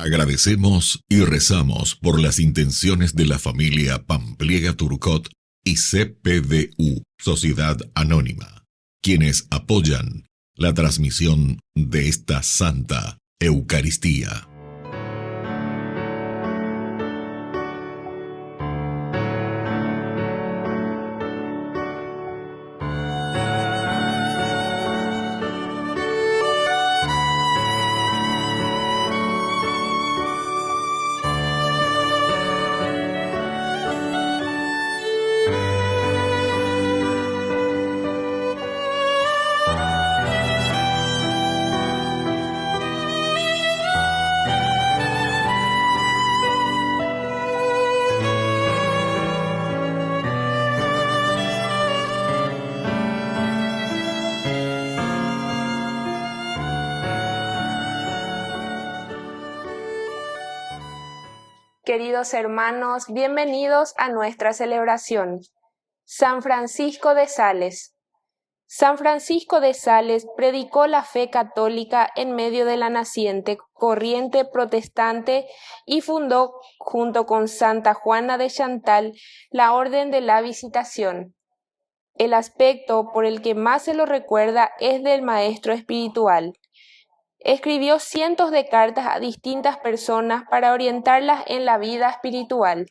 Agradecemos y rezamos por las intenciones de la familia Pampliega Turcot y CPDU, Sociedad Anónima, quienes apoyan la transmisión de esta Santa Eucaristía. Queridos hermanos, bienvenidos a nuestra celebración. San Francisco de Sales. San Francisco de Sales predicó la fe católica en medio de la naciente corriente protestante y fundó, junto con Santa Juana de Chantal, la Orden de la Visitación. El aspecto por el que más se lo recuerda es del maestro espiritual. Escribió cientos de cartas a distintas personas para orientarlas en la vida espiritual.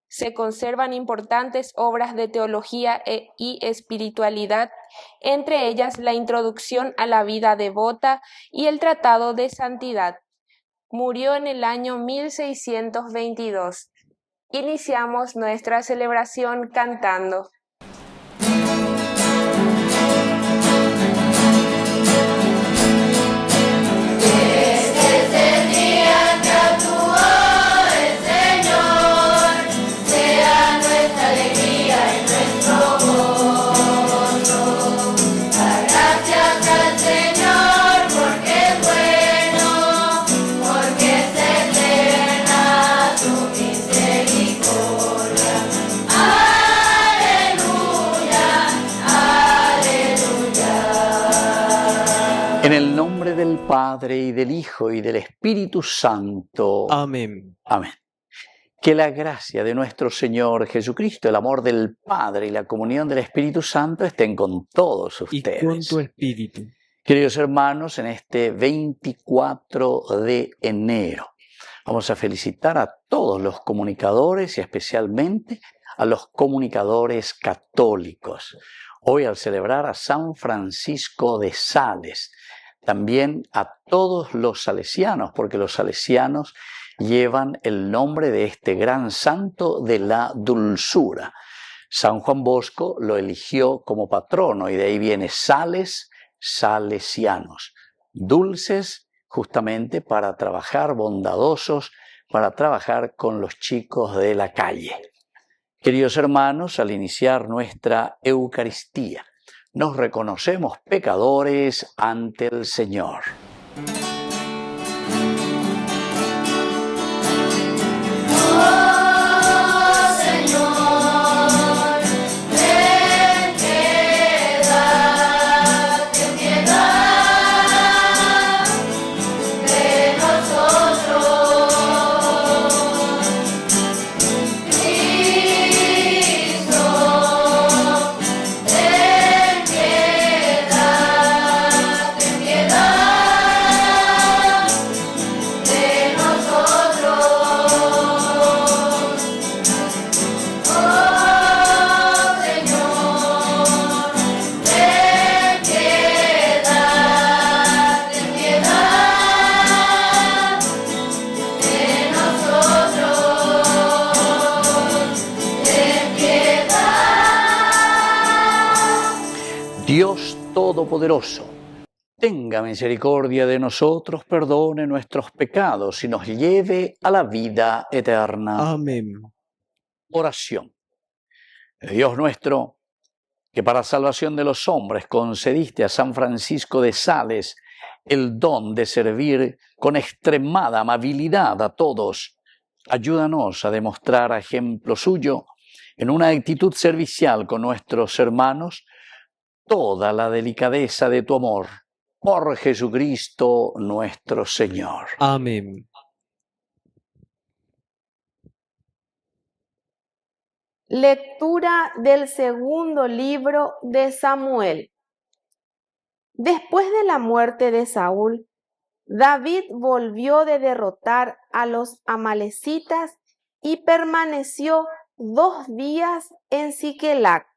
Se conservan importantes obras de teología y espiritualidad, entre ellas la Introducción a la vida devota y el Tratado de Santidad. Murió en el año 1622. Iniciamos nuestra celebración cantando. En el nombre del Padre, y del Hijo, y del Espíritu Santo. Amén. Amén. Que la gracia de nuestro Señor Jesucristo, el amor del Padre y la comunión del Espíritu Santo estén con todos ustedes. Y con tu espíritu. Queridos hermanos, en este 24 de enero vamos a felicitar a todos los comunicadores y especialmente a los comunicadores católicos. Hoy, al celebrar a San Francisco de Sales, también a todos los salesianos, porque los salesianos llevan el nombre de este gran santo de la dulzura. San Juan Bosco lo eligió como patrono y de ahí viene Sales, salesianos, dulces justamente para trabajar, bondadosos, para trabajar con los chicos de la calle. Queridos hermanos, al iniciar nuestra Eucaristía, nos reconocemos pecadores ante el Señor. Dios Todopoderoso, tenga misericordia de nosotros, perdone nuestros pecados y nos lleve a la vida eterna. Amén. Oración. Dios nuestro, que para salvación de los hombres concediste a San Francisco de Sales el don de servir con extremada amabilidad a todos, ayúdanos a demostrar a ejemplo suyo, en una actitud servicial con nuestros hermanos, toda la delicadeza de tu amor, por Jesucristo nuestro Señor. Amén. Lectura del segundo libro de Samuel. Después de la muerte de Saúl, David volvió de derrotar a los amalecitas y permaneció 2 días en Siquelac.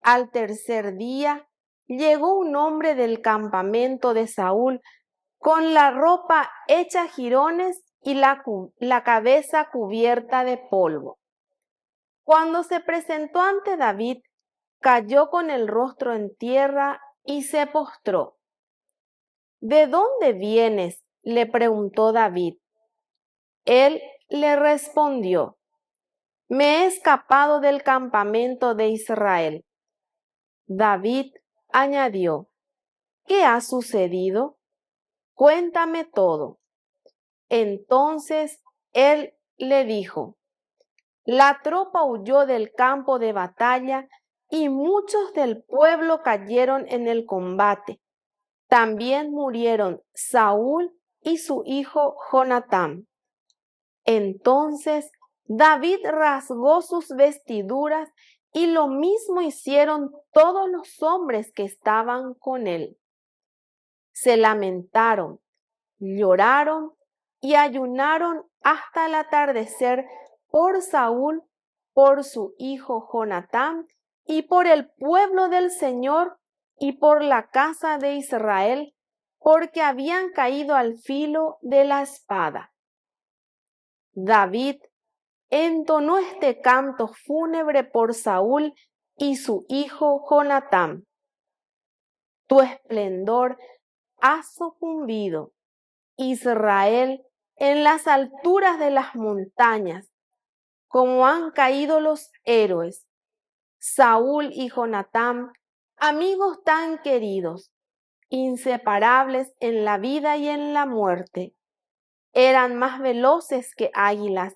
Al tercer día llegó un hombre del campamento de Saúl con la ropa hecha jirones y la cabeza cubierta de polvo. Cuando se presentó ante David, cayó con el rostro en tierra y se postró. ¿De dónde vienes?, le preguntó David. Él le respondió: me he escapado del campamento de Israel. David añadió: ¿qué ha sucedido? Cuéntame todo. Entonces él le dijo: la tropa huyó del campo de batalla y muchos del pueblo cayeron en el combate. También murieron Saúl y su hijo Jonatán. Entonces David rasgó sus vestiduras y lo mismo hicieron todos los hombres que estaban con él. Se lamentaron, lloraron y ayunaron hasta el atardecer por Saúl, por su hijo Jonatán y por el pueblo del Señor y por la casa de Israel, porque habían caído al filo de la espada. David entonó este canto fúnebre por Saúl y su hijo Jonatán. Tu esplendor ha sucumbido, Israel, en las alturas de las montañas, como han caído los héroes. Saúl y Jonatán, amigos tan queridos, inseparables en la vida y en la muerte, eran más veloces que águilas,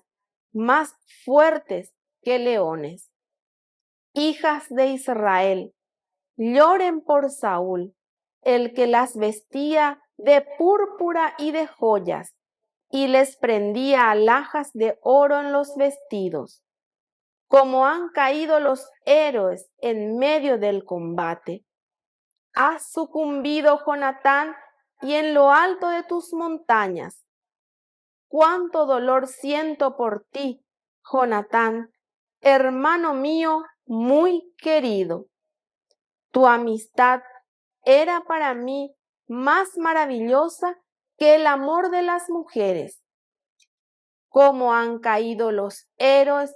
más fuertes que leones. Hijas de Israel, lloren por Saúl, el que las vestía de púrpura y de joyas, y les prendía alhajas de oro en los vestidos. Como han caído los héroes en medio del combate. Has sucumbido, Jonatán, y en lo alto de tus montañas. Cuánto dolor siento por ti, Jonatán, hermano mío muy querido. Tu amistad era para mí más maravillosa que el amor de las mujeres. Cómo han caído los héroes,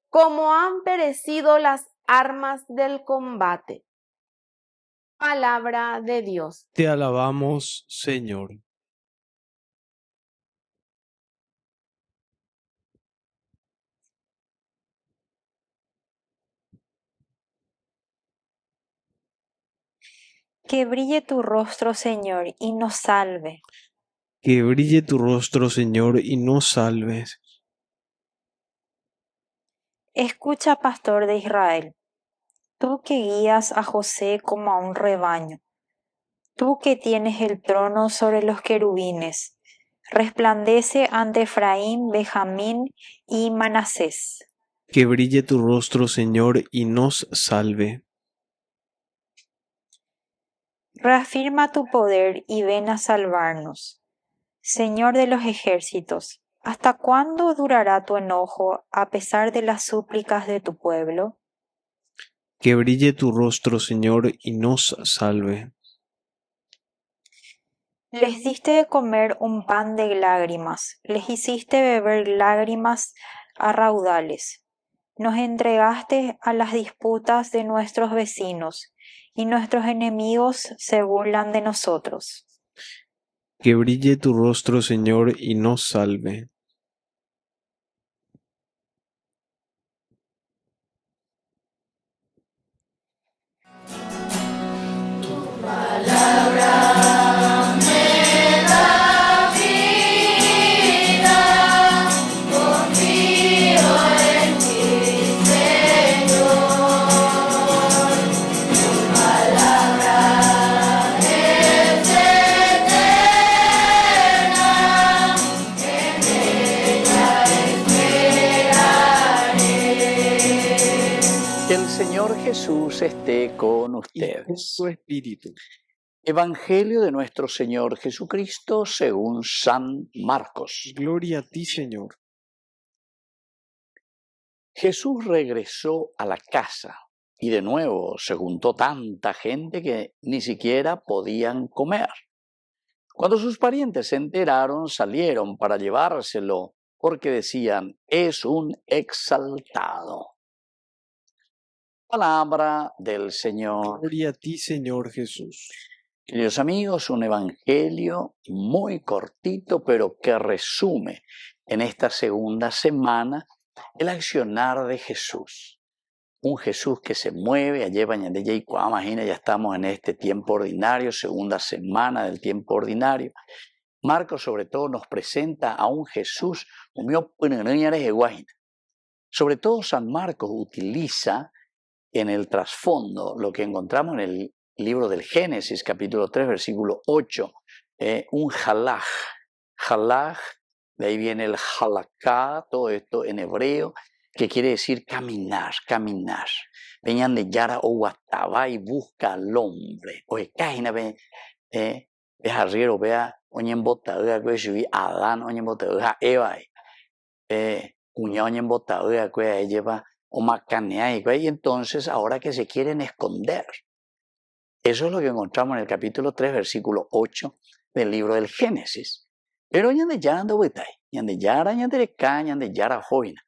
cómo han perecido las armas del combate. Palabra de Dios. Te alabamos, Señor. Que brille tu rostro, Señor, y nos salve. Que brille tu rostro, Señor, y nos salves. Escucha, pastor de Israel, tú que guías a José como a un rebaño, tú que tienes el trono sobre los querubines, resplandece ante Efraín, Benjamín y Manasés. Que brille tu rostro, Señor, y nos salve. Reafirma tu poder y ven a salvarnos. Señor de los ejércitos, ¿hasta cuándo durará tu enojo a pesar de las súplicas de tu pueblo? Que brille tu rostro, Señor, y nos salve. Les diste de comer un pan de lágrimas, les hiciste beber lágrimas a raudales. Nos entregaste a las disputas de nuestros vecinos, y nuestros enemigos se burlan de nosotros. Que brille tu rostro, Señor, y nos salve. Que el Señor Jesús esté con y con ustedes. tu espíritu. Evangelio de nuestro Señor Jesucristo según San Marcos. Gloria a ti, Señor. Jesús regresó a la casa y de nuevo se juntó tanta gente que ni siquiera podían comer. Cuando sus parientes se enteraron, salieron para llevárselo porque decían, es un exaltado. Palabra del Señor. Gloria a ti, Señor Jesús. Queridos amigos, un evangelio muy cortito, pero que resume en esta segunda semana el accionar de Jesús. Un Jesús que se mueve, allá imagina, ya estamos en este tiempo ordinario, segunda semana del tiempo ordinario. Marcos sobre todo nos presenta a un Jesús, sobre todo San Marcos utiliza en el trasfondo lo que encontramos en el libro del Génesis, capítulo 3, versículo 8, un halaj. Halaj, de ahí viene el halaká, todo esto en hebreo, que quiere decir caminar, caminar. Venían de Yara o Guataba y busca al hombre. Oye, cáina, ve arriero, vea, oñen botadura, que subí Adán, oñen botadura, Eva, cuña oñen botadura, que lleva o macanea, y entonces ahora que se quieren esconder. Eso es lo que encontramos en el capítulo 3, versículo 8 del libro del Génesis. Pero ñande yara ando buitay, ñande yara, ñande reca, ñande yara joina.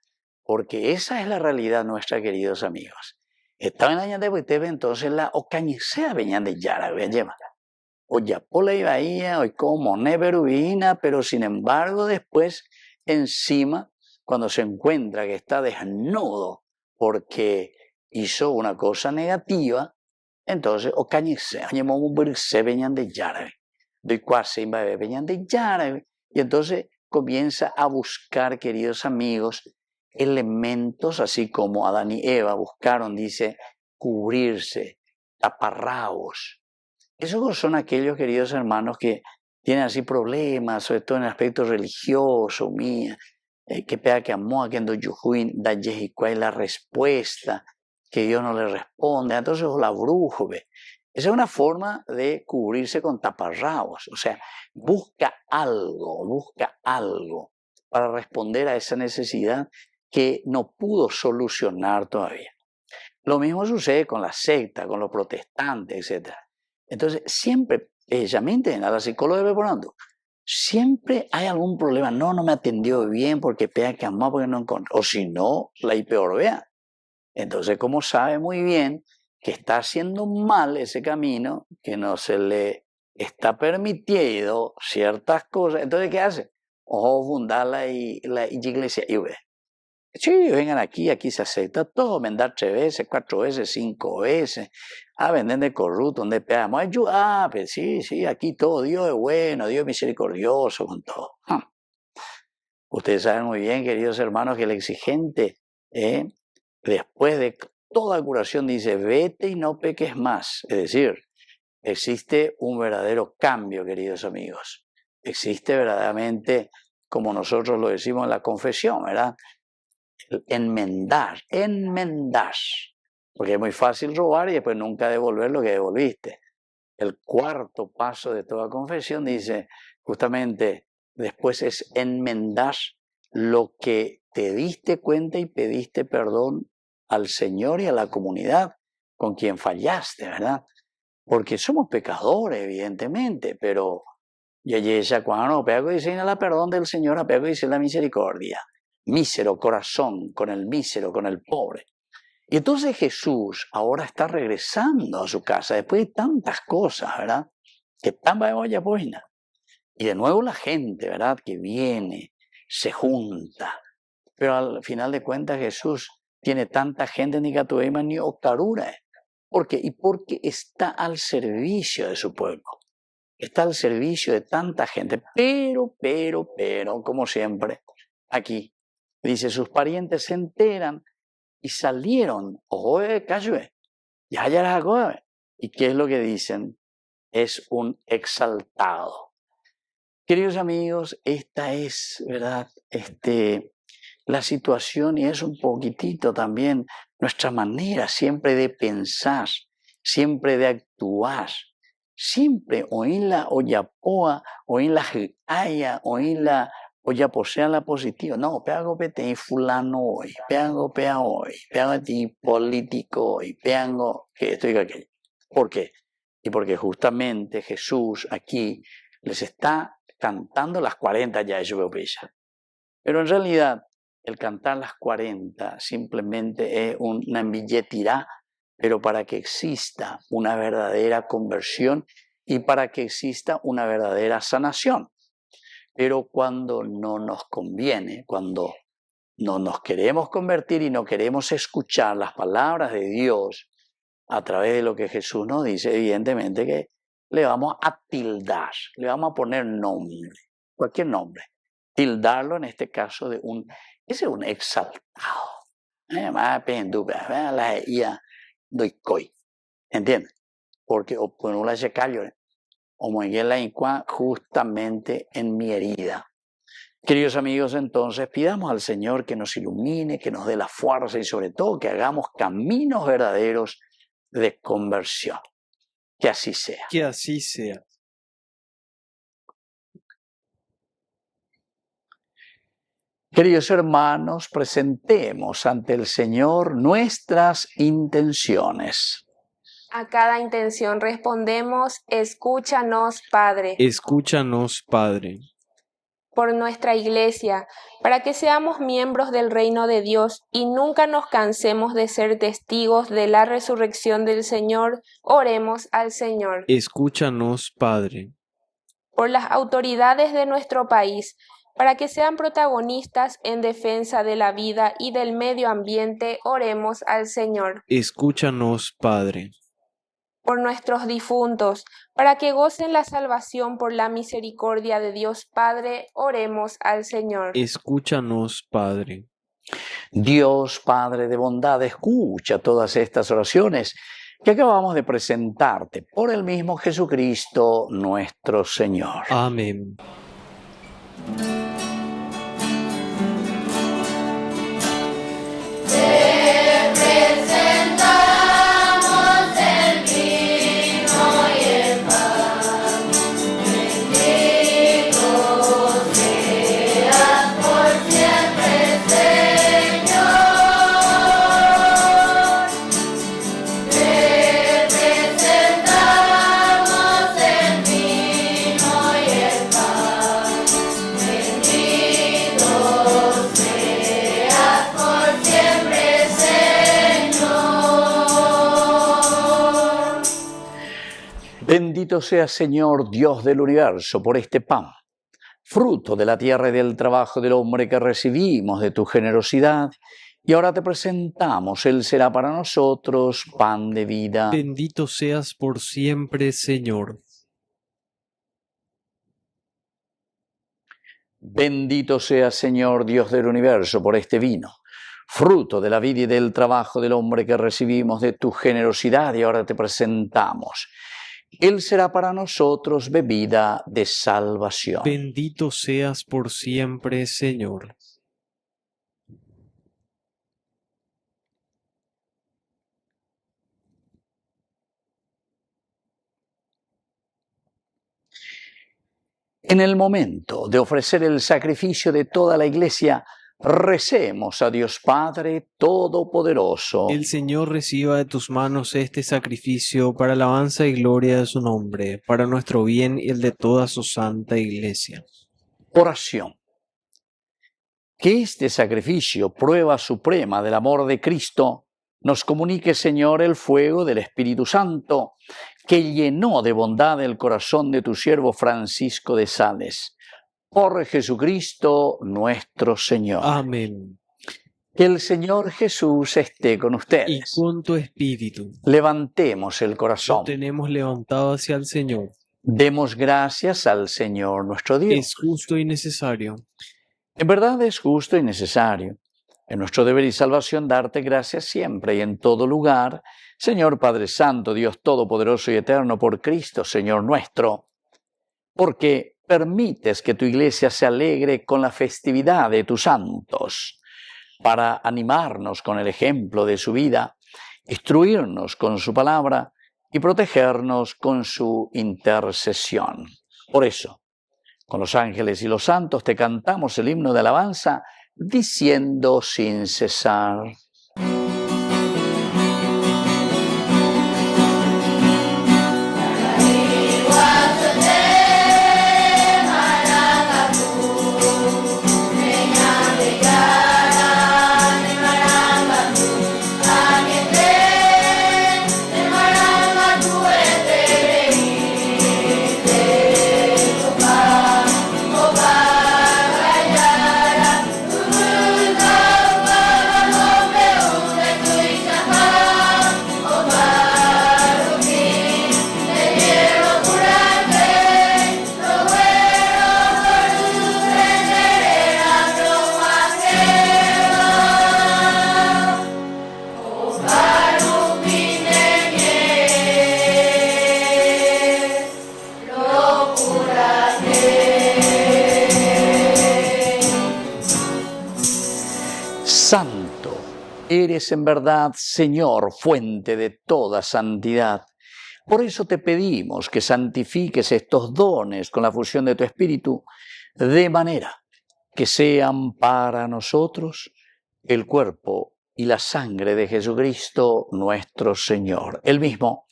Porque esa es la realidad nuestra, queridos amigos. Estaba en la ñande buitay, entonces la ocañicea ñande yara, lleva. O ya pola y bahía, hoy como neverubina, pero sin embargo después encima, cuando se encuentra que está desnudo porque hizo una cosa negativa, entonces, o cañice, se venían de Yarabe, doy cuase venían de Yarabe, y entonces comienza a buscar, queridos amigos, elementos, así como Adán y Eva buscaron, dice, cubrirse, taparrabos. Esos son aquellos, queridos hermanos, que tienen así problemas, sobre todo en el aspecto religioso, mía, que pega que amó a quien do yujuin da yehicuay la respuesta, que Dios no le responde, entonces la bruja, ve. Esa es una forma de cubrirse con taparrabos, o sea, busca algo para responder a esa necesidad que no pudo solucionar todavía. Lo mismo sucede con la secta, con los protestantes, etc. Entonces, siempre, precisamente en la psicóloga de Beborando, siempre hay algún problema. No me atendió bien porque pega que amó porque no encontró. O si no, la peor, vea. Entonces, como sabe muy bien que está haciendo mal ese camino, que no se le está permitido ciertas cosas, entonces, ¿qué hace? Ojo, fundar la iglesia y ve. Sí, vengan aquí se acepta todo, vendar 3 veces, 4 veces, 5 veces, venden de corrupto, donde pegamos, pues sí, aquí todo, Dios es bueno, Dios es misericordioso con todo. Ustedes saben muy bien, queridos hermanos, que el exigente, después de toda curación, dice, vete y no peques más. Es decir, existe un verdadero cambio, queridos amigos. Existe verdaderamente, como nosotros lo decimos en la confesión, ¿verdad? Enmendar. Porque es muy fácil robar y después nunca devolver lo que devolviste. El cuarto paso de toda confesión dice, justamente, después es enmendar lo que te diste cuenta y pediste perdón al Señor y a la comunidad con quien fallaste, ¿verdad? Porque somos pecadores, evidentemente, pero ya cuando pego dice la perdón del Señor, apego dice la misericordia. Mísero corazón con el mísero, con el pobre. Y entonces Jesús ahora está regresando a su casa después de tantas cosas, ¿verdad? Que tan vaya buena. Y de nuevo la gente, ¿verdad? Que viene, se junta. Pero al final de cuentas Jesús tiene tanta gente ni Catuema ni Octarura. ¿Por qué? Y porque está al servicio de su pueblo. Está al servicio de tanta gente. Pero, como siempre, aquí dice, sus parientes se enteran y salieron. Ojo, cayue. Ya, ¿y qué es lo que dicen? Es un exaltado. Queridos amigos, esta es, ¿verdad? la situación y es un poquitito también nuestra manera siempre de pensar, siempre de actuar, siempre oínla oyapoa, oínla haya, oínla oyaposea la positiva. No, peago pete fulano hoy, peago pea hoy, peago ti político hoy, peago que esto y que aquello. ¿Por qué? Y porque justamente Jesús aquí les está cantando las 40 ya ellos veo bella. Pero en realidad el cantar las 40 simplemente es una billetira, pero para que exista una verdadera conversión y para que exista una verdadera sanación. Pero cuando no nos conviene, cuando no nos queremos convertir y no queremos escuchar las palabras de Dios a través de lo que Jesús nos dice, evidentemente que le vamos a tildar, le vamos a poner nombre, cualquier nombre. Tildarlo en este caso de ese es un exaltado. ¿Entiendes? Porque justamente en mi herida. Queridos amigos, entonces pidamos al Señor que nos ilumine, que nos dé la fuerza y sobre todo que hagamos caminos verdaderos de conversión. Que así sea. Que así sea. Queridos hermanos, presentemos ante el Señor nuestras intenciones. A cada intención respondemos, escúchanos, Padre. Escúchanos, Padre. Por nuestra Iglesia, para que seamos miembros del reino de Dios y nunca nos cansemos de ser testigos de la resurrección del Señor, oremos al Señor. Escúchanos, Padre. Por las autoridades de nuestro país, para que sean protagonistas en defensa de la vida y del medio ambiente, oremos al Señor. Escúchanos, Padre. Por nuestros difuntos, para que gocen la salvación por la misericordia de Dios Padre, oremos al Señor. Escúchanos, Padre. Dios Padre de bondad, escucha todas estas oraciones que acabamos de presentarte por el mismo Jesucristo nuestro Señor. Amén. Bendito sea, Señor, Dios del universo, por este pan, fruto de la tierra y del trabajo del hombre que recibimos de tu generosidad, y ahora te presentamos, Él será para nosotros pan de vida. Bendito seas por siempre, Señor. Bendito sea, Señor, Dios del universo, por este vino, fruto de la vida y del trabajo del hombre que recibimos de tu generosidad, y ahora te presentamos. Él será para nosotros bebida de salvación. Bendito seas por siempre, Señor. En el momento de ofrecer el sacrificio de toda la Iglesia, recemos a Dios Padre Todopoderoso. El Señor reciba de tus manos este sacrificio para alabanza y gloria de su nombre, para nuestro bien y el de toda su santa Iglesia. Oración. Que este sacrificio, prueba suprema del amor de Cristo, nos comunique, Señor, el fuego del Espíritu Santo, que llenó de bondad el corazón de tu siervo Francisco de Sales. Por Jesucristo nuestro Señor. Amén. Que el Señor Jesús esté con Y ustedes. con tu espíritu. Levantemos el Lo corazón. tenemos levantado hacia el Señor. Demos gracias al Señor nuestro Dios. Es justo y necesario. En verdad es justo y necesario. En nuestro deber y salvación darte gracias siempre y en todo lugar, Señor Padre Santo, Dios Todopoderoso y Eterno, por Cristo, Señor nuestro, porque permites que tu Iglesia se alegre con la festividad de tus santos. para animarnos con el ejemplo de su vida, instruirnos con su palabra y protegernos con su intercesión. Por eso, con los ángeles y los santos te cantamos el himno de alabanza, diciendo sin cesar: Santo, eres en verdad, Señor, fuente de toda santidad. Por eso te pedimos que santifiques estos dones con la fusión de tu Espíritu, de manera que sean para nosotros el cuerpo y la sangre de Jesucristo nuestro Señor. Él mismo,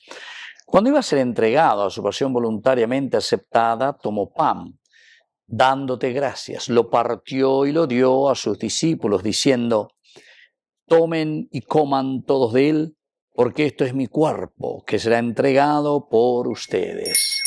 cuando iba a ser entregado a su pasión voluntariamente aceptada, tomó pan, dándote gracias, lo partió y lo dio a sus discípulos, diciendo: tomen y coman todos de él, porque esto es mi cuerpo, que será entregado por ustedes.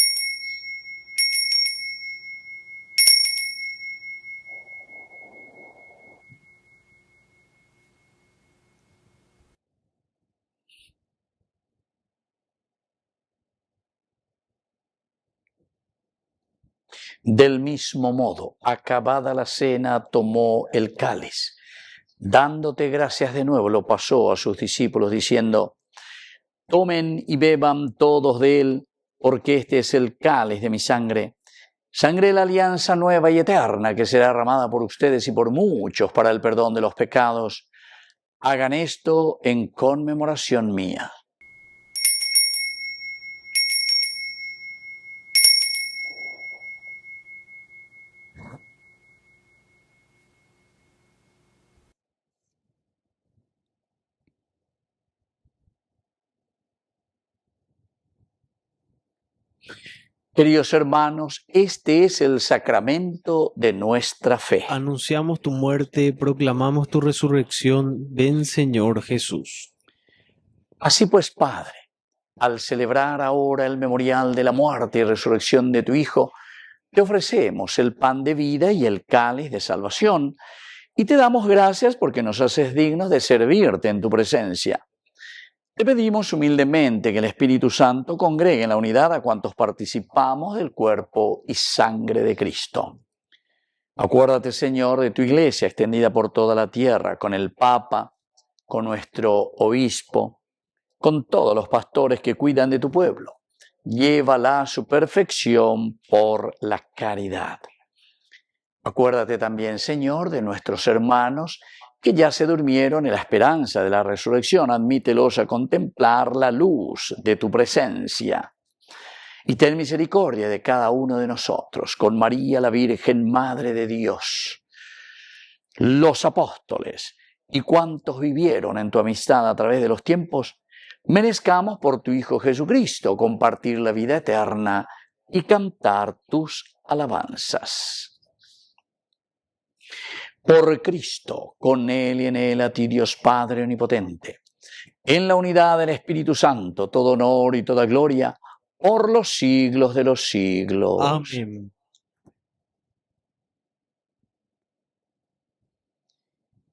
Del mismo modo, acabada la cena, tomó el cáliz. Dándote gracias de nuevo, lo pasó a sus discípulos, diciendo: tomen y beban todos de él, porque este es el cáliz de mi sangre, sangre de la alianza nueva y eterna, que será derramada por ustedes y por muchos para el perdón de los pecados. Hagan esto en conmemoración mía. Queridos hermanos, este es el sacramento de nuestra fe. Anunciamos tu muerte, proclamamos tu resurrección. Ven, Señor Jesús. Así pues, Padre, al celebrar ahora el memorial de la muerte y resurrección de tu Hijo, te ofrecemos el pan de vida y el cáliz de salvación, y te damos gracias porque nos haces dignos de servirte en tu presencia. Te pedimos humildemente que el Espíritu Santo congregue en la unidad a cuantos participamos del cuerpo y sangre de Cristo. Acuérdate, Señor, de tu Iglesia extendida por toda la tierra, con el Papa, con nuestro obispo, con todos los pastores que cuidan de tu pueblo. Llévala a su perfección por la caridad. Acuérdate también, Señor, de nuestros hermanos que ya se durmieron en la esperanza de la resurrección. Admítelos a contemplar la luz de tu presencia. Y ten misericordia de cada uno de nosotros, con María la Virgen, Madre de Dios, los apóstoles y cuantos vivieron en tu amistad a través de los tiempos, merezcamos por tu Hijo Jesucristo compartir la vida eterna y cantar tus alabanzas. Por Cristo, con Él y en Él, a ti Dios Padre Omnipotente, en la unidad del Espíritu Santo, todo honor y toda gloria, por los siglos de los siglos. Amén.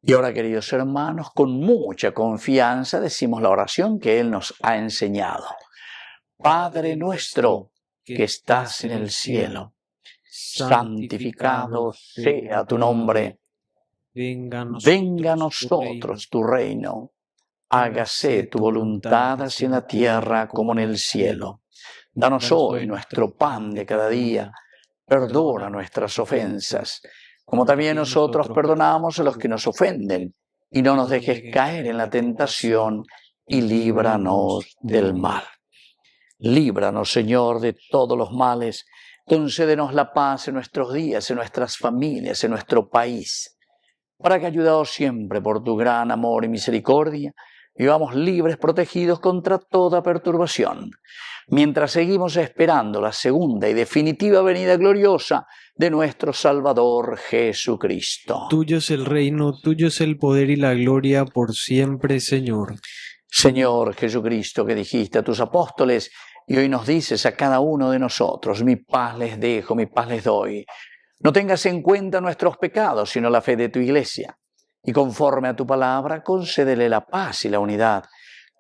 Y ahora, queridos hermanos, con mucha confianza decimos la oración que Él nos ha enseñado. Padre nuestro, que estás en el cielo, santificado sea tu nombre. Venga a nosotros tu reino. Hágase tu voluntad así en la tierra como en el cielo. Danos hoy nuestro pan de cada día. Perdona nuestras ofensas, como también nosotros perdonamos a los que nos ofenden. y no nos dejes caer en la tentación, y líbranos del mal. Líbranos, Señor, de todos los males. Concédenos la paz en nuestros días, en nuestras familias, en nuestro país, para que, ayudados siempre por tu gran amor y misericordia, vivamos libres, protegidos contra toda perturbación, mientras seguimos esperando la segunda y definitiva venida gloriosa de nuestro Salvador Jesucristo. Tuyo es el reino, tuyo es el poder y la gloria por siempre, Señor. Señor Jesucristo, que dijiste a tus apóstoles y hoy nos dices a cada uno de nosotros: mi paz les dejo, mi paz les doy. No tengas en cuenta nuestros pecados, sino la fe de tu Iglesia. Y conforme a tu palabra, concédele la paz y la unidad.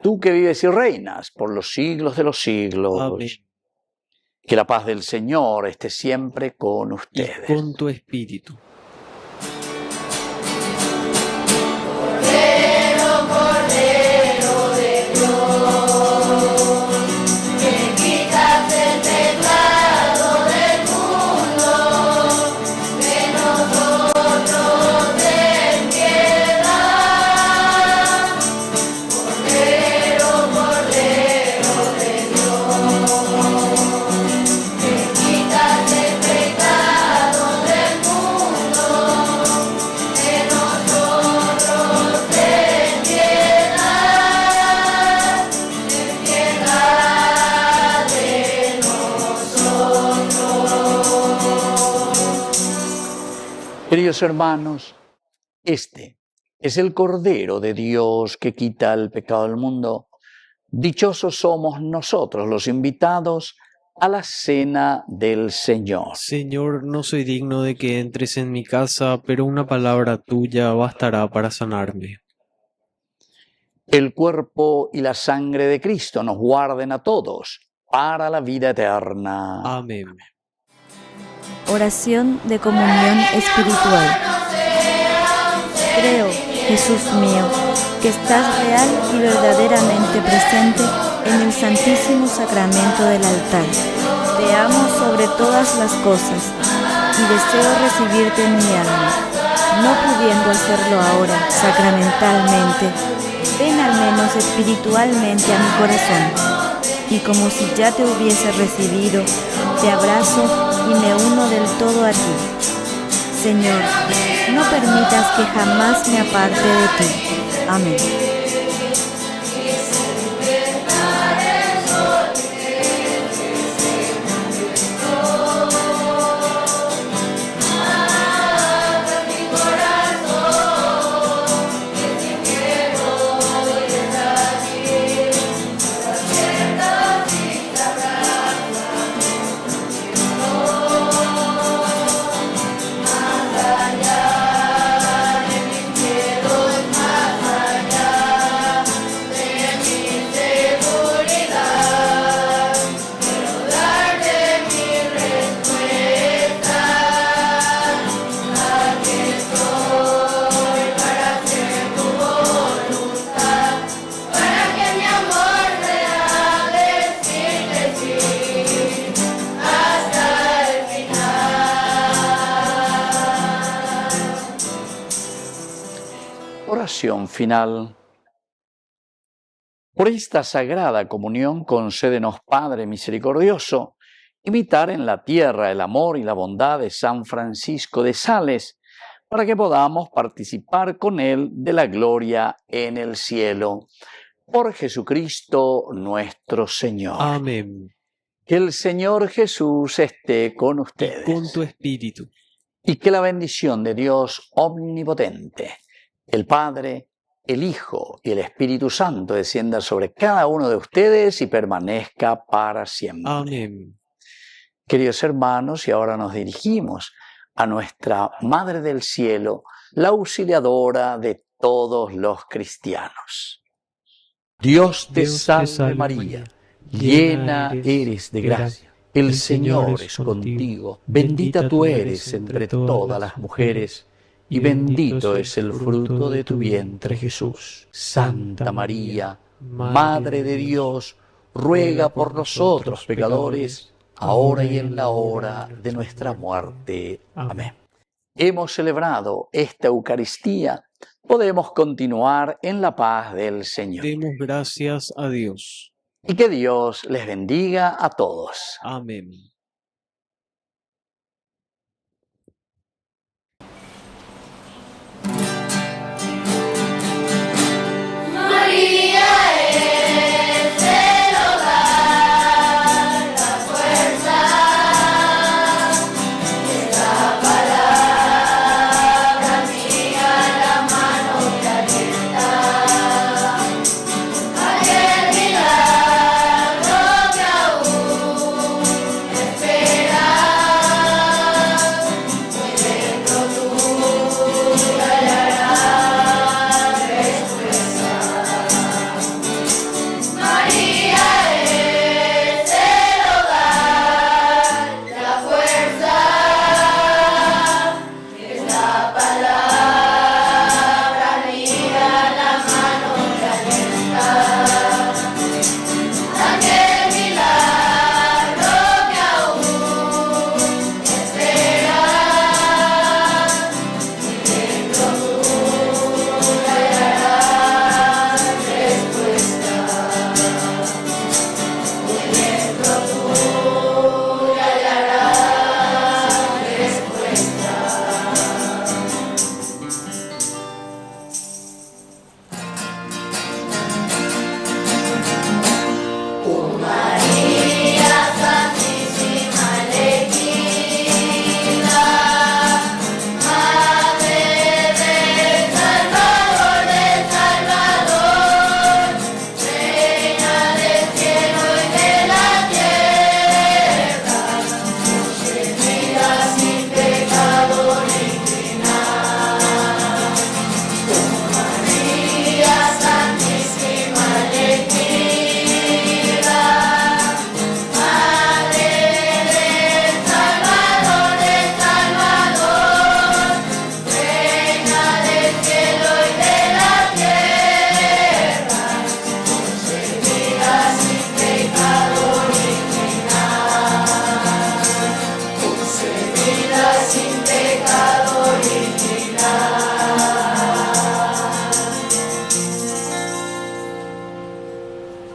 Tú que vives y reinas por los siglos de los siglos. Amén. Que la paz del Señor esté siempre con Y ustedes. con tu espíritu. Queridos hermanos, este es el Cordero de Dios que quita el pecado del mundo. Dichosos somos nosotros los invitados a la cena del Señor. Señor, no soy digno de que entres en mi casa, pero una palabra tuya bastará para sanarme. El cuerpo y la sangre de Cristo nos guarden a todos para la vida eterna. Amén. Oración de comunión espiritual. Creo, Jesús mío, que estás real y verdaderamente presente en el Santísimo Sacramento del altar. Te amo sobre todas las cosas y deseo recibirte en mi alma. No pudiendo hacerlo ahora sacramentalmente, ven al menos espiritualmente a mi corazón. Y como si ya te hubiese recibido, te abrazo y me uno del todo a ti. Señor, no permitas que jamás me aparte de ti. Amén. Oración final. Por esta sagrada comunión, concédenos, Padre misericordioso, imitar en la tierra el amor y la bondad de San Francisco de Sales, para que podamos participar con él de la gloria en el cielo. Por Jesucristo nuestro Señor. Amén. Que el Señor Jesús esté con Y ustedes. con tu espíritu. Y que la bendición de Dios omnipotente, el Padre, el Hijo y el Espíritu Santo descienda sobre cada uno de ustedes y permanezca para siempre. Amén. Queridos hermanos, y ahora nos dirigimos a nuestra Madre del Cielo, la auxiliadora de todos los cristianos. Dios te salve María, llena eres de gracia. El Señor es contigo, bendita tú eres entre todas las mujeres, y bendito es el fruto de tu vientre, Jesús. Santa María, Madre de Dios, ruega por nosotros pecadores, ahora y en la hora de nuestra muerte. Amén. Hemos celebrado esta Eucaristía podemos continuar en la paz del Señor. Demos gracias a Dios. Y que Dios les bendiga a todos. Amén.